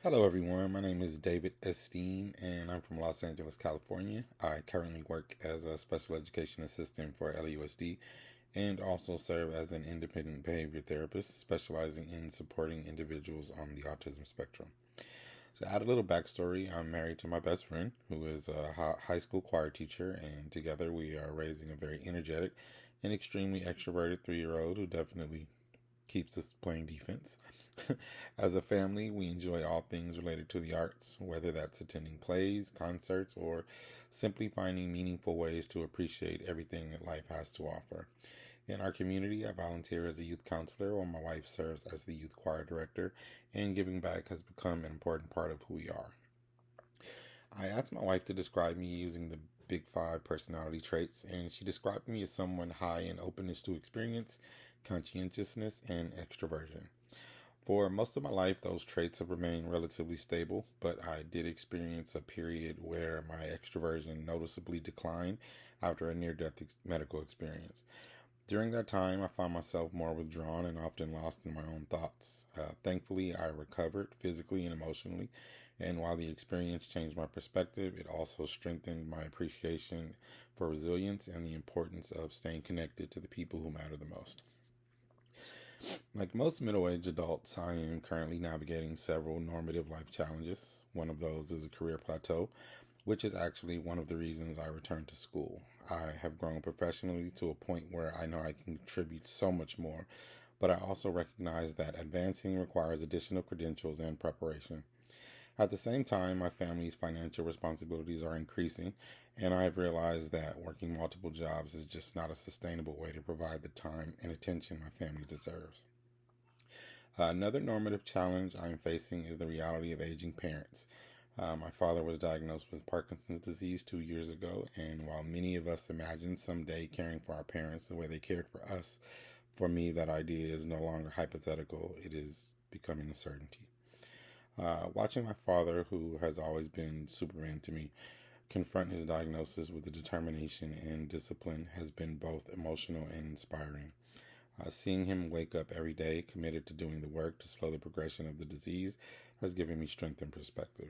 Hello, everyone. My name is David Esteem, and I'm from Los Angeles, California. I currently work as a special education assistant for LUSD and also serve as an independent behavior therapist, specializing in supporting individuals on the autism spectrum. So, to add a little backstory, I'm married to my best friend, who is a high school choir teacher, and together we are raising a very energetic and extremely extroverted 3-year-old who definitely keeps us playing defense. As a family, we enjoy all things related to the arts, whether that's attending plays, concerts, or simply finding meaningful ways to appreciate everything that life has to offer. In our community, I volunteer as a youth counselor while my wife serves as the youth choir director, and giving back has become an important part of who we are. I asked my wife to describe me using the Big Five personality traits, and she described me as someone high in openness to experience, conscientiousness, and extroversion. For most of my life, those traits have remained relatively stable, but I did experience a period where my extroversion noticeably declined after a near death medical experience. During that time, I found myself more withdrawn and often lost in my own thoughts. Thankfully, I recovered physically and emotionally, and while the experience changed my perspective, it also strengthened my appreciation for resilience and the importance of staying connected to the people who matter the most. Like most middle-aged adults, I am currently navigating several normative life challenges. One of those is a career plateau, which is actually one of the reasons I returned to school. I have grown professionally to a point where I know I can contribute so much more, but I also recognize that advancing requires additional credentials and preparation. At the same time, my family's financial responsibilities are increasing, and I've realized that working multiple jobs is just not a sustainable way to provide the time and attention my family deserves. Another normative challenge I'm facing is the reality of aging parents. My father was diagnosed with Parkinson's disease 2 years ago, and while many of us imagined someday caring for our parents the way they cared for us, for me, that idea is no longer hypothetical, it is becoming a certainty. Watching my father, who has always been Superman to me, confront his diagnosis with the determination and discipline has been both emotional and inspiring. Seeing him wake up every day committed to doing the work to slow the progression of the disease has given me strength and perspective.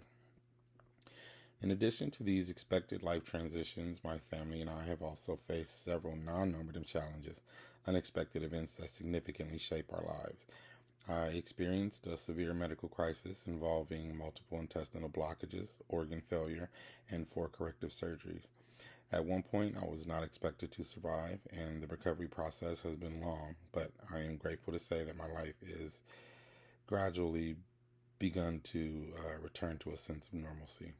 In addition to these expected life transitions, my family and I have also faced several non-normative challenges, unexpected events that significantly shape our lives. I experienced a severe medical crisis involving multiple intestinal blockages, organ failure, and 4 corrective surgeries. At one point, I was not expected to survive, and the recovery process has been long, but I am grateful to say that my life is gradually begun to return to a sense of normalcy.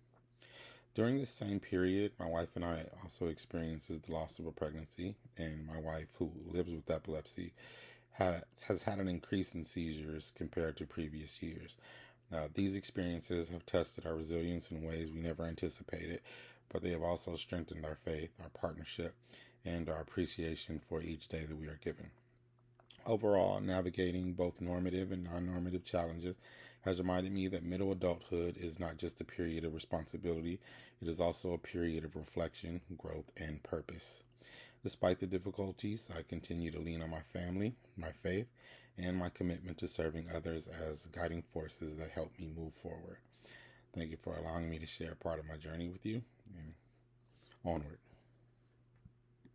During this same period, my wife and I also experiences the loss of a pregnancy, and my wife, who lives with epilepsy, has had an increase in seizures compared to previous years. These experiences have tested our resilience in ways we never anticipated, but they have also strengthened our faith, our partnership, and our appreciation for each day that we are given. Overall, navigating both normative and non-normative challenges has reminded me that middle adulthood is not just a period of responsibility, it is also a period of reflection, growth, and purpose. Despite the difficulties, I continue to lean on my family, my faith, and my commitment to serving others as guiding forces that help me move forward. Thank you for allowing me to share part of my journey with you, and onward.